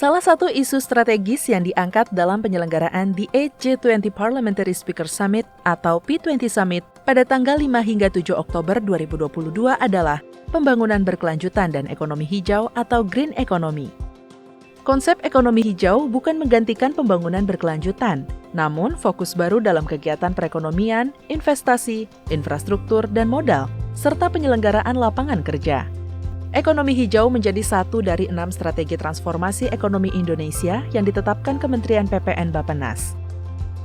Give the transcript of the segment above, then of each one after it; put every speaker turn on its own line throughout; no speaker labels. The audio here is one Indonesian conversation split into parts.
Salah satu isu strategis yang diangkat dalam penyelenggaraan The 8th G20 Parliamentary Speaker Summit atau P20 Summit pada tanggal 5 hingga 7 Oktober 2022 adalah pembangunan berkelanjutan dan ekonomi hijau atau green economy. Konsep ekonomi hijau bukan menggantikan pembangunan berkelanjutan, namun fokus baru dalam kegiatan perekonomian, investasi, infrastruktur, dan modal, serta penyelenggaraan lapangan kerja. Ekonomi hijau menjadi satu dari 6 strategi transformasi ekonomi Indonesia yang ditetapkan Kementerian PPN Bappenas.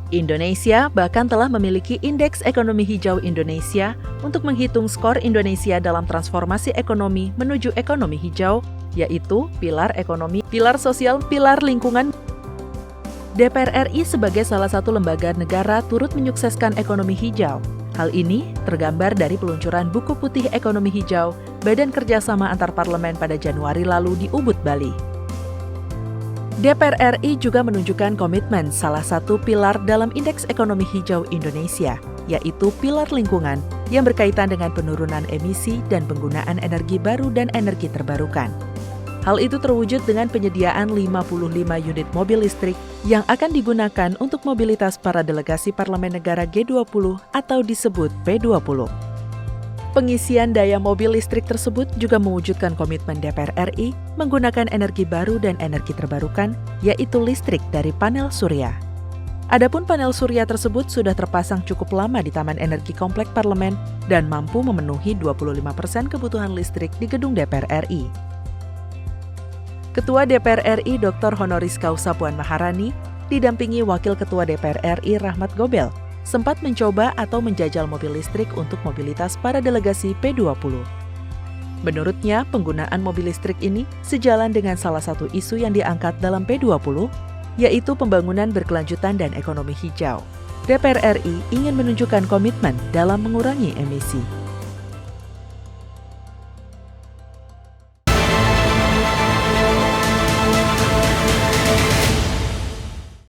Indonesia bahkan telah memiliki Indeks Ekonomi Hijau Indonesia untuk menghitung skor Indonesia dalam transformasi ekonomi menuju ekonomi hijau, yaitu pilar ekonomi, pilar sosial, pilar lingkungan. DPR RI sebagai salah satu lembaga negara turut menyukseskan ekonomi hijau. Hal ini tergambar dari peluncuran buku putih ekonomi hijau Badan Kerjasama Antar Parlemen pada Januari lalu di Ubud, Bali. DPR RI juga menunjukkan komitmen salah satu pilar dalam Indeks Ekonomi Hijau Indonesia, yaitu pilar lingkungan yang berkaitan dengan penurunan emisi dan penggunaan energi baru dan energi terbarukan. Hal itu terwujud dengan penyediaan 55 unit mobil listrik yang akan digunakan untuk mobilitas para delegasi Parlemen Negara G20 atau disebut P20. Pengisian daya mobil listrik tersebut juga mewujudkan komitmen DPR RI menggunakan energi baru dan energi terbarukan, yaitu listrik dari panel surya. Adapun panel surya tersebut sudah terpasang cukup lama di Taman Energi Komplek Parlemen dan mampu memenuhi 25% kebutuhan listrik di gedung DPR RI. Ketua DPR RI Dr. Honoris Causa Puan Maharani didampingi Wakil Ketua DPR RI Rahmat Gobel sempat mencoba atau menjajal mobil listrik untuk mobilitas para delegasi P20. Menurutnya, penggunaan mobil listrik ini sejalan dengan salah satu isu yang diangkat dalam P20, yaitu pembangunan berkelanjutan dan ekonomi hijau. DPR RI ingin menunjukkan komitmen dalam mengurangi emisi.